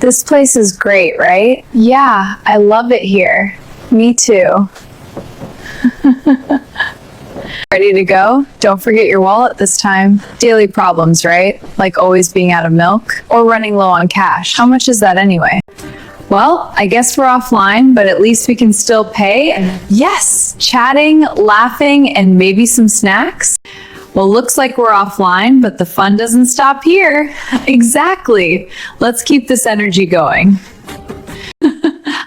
This place is great, right? Yeah, I love it here. Me too. Ready to go? Don't forget your wallet this time. Daily problems, right? Like always being out of milk or running low on cash. How much is that anyway? Well, I guess we're offline, but at least we can still pay. Yes, chatting, laughing, and maybe some snacks. Well, looks like we're offline, but the fun doesn't stop here. Exactly. Let's keep this energy going.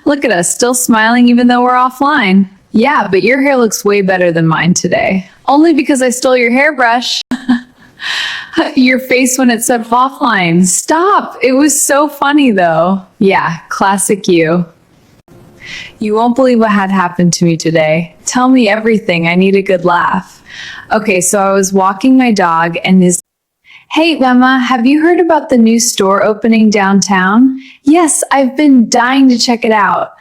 Look at us, still smiling even though we're offline. Yeah, but your hair looks way better than mine today. Only because I stole your hairbrush. Your face when it said offline. Stop! It was so funny though. Yeah, classic you. You won't believe what had happened to me today. Tell me everything. I need a good laugh. Okay, so I was walking my dog and Hey Emma, have you heard about the new store opening downtown? Yes, I've been dying to check it out.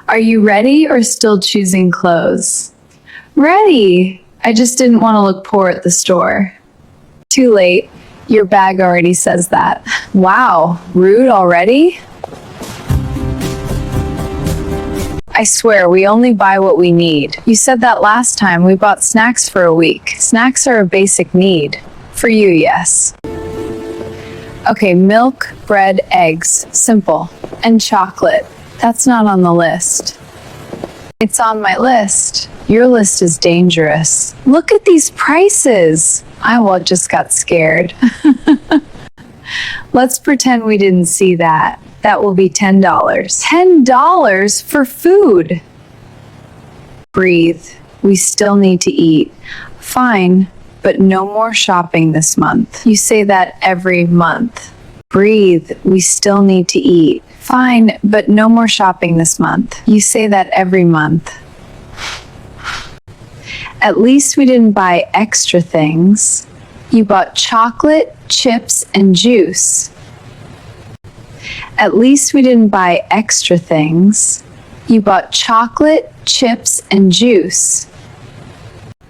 Are you ready or still choosing clothes? Ready! I just didn't want to look poor at the store. Too late. Your bag already says that. Wow, rude already? I swear, we only buy what we need. You said that last time. We bought snacks for a week. Snacks are a basic need. For you, yes. Okay, milk, bread, eggs. Simple. And chocolate. That's not on the list. It's on my list. Your list is dangerous. Look at these prices. I just got scared. Let's pretend we didn't see that. That will be $10. $10 for food. Breathe. We still need to eat. Fine, but no more shopping this month. You say that every month. Breathe. We still need to eat. Fine, but no more shopping this month. You say that every month. At least we didn't buy extra things. You bought chocolate, chips, and juice. At least we didn't buy extra things. You bought chocolate, chips, and juice.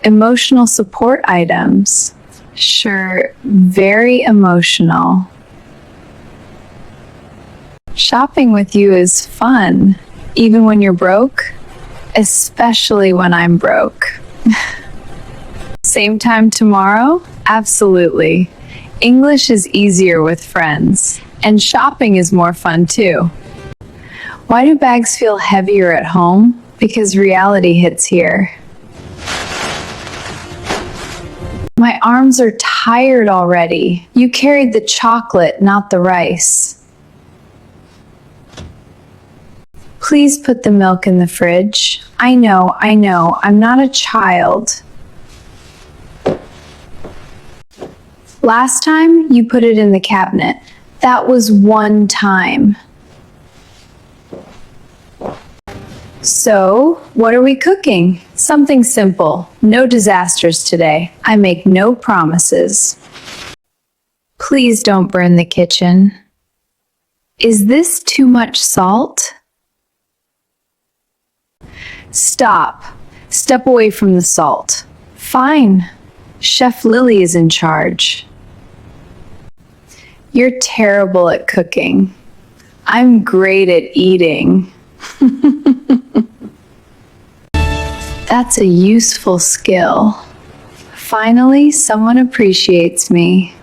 Emotional support items. Sure, very emotional. Shopping with you is fun, even when you're broke, especially when I'm broke. Same time tomorrow? Absolutely. English is easier with friends, and shopping is more fun too. Why do bags feel heavier at home? Because reality hits here. My arms are tired already. You carried the chocolate, not the rice. Please put the milk in the fridge. I know, I'm not a child. Last time, you put it in the cabinet. That was one time. So, what are we cooking? Something simple. No disasters today. I make no promises. Please don't burn the kitchen. Is this too much salt? Stop. Step away from the salt. Fine. Chef Lily is in charge. You're terrible at cooking. I'm great at eating. That's a useful skill. Finally, someone appreciates me.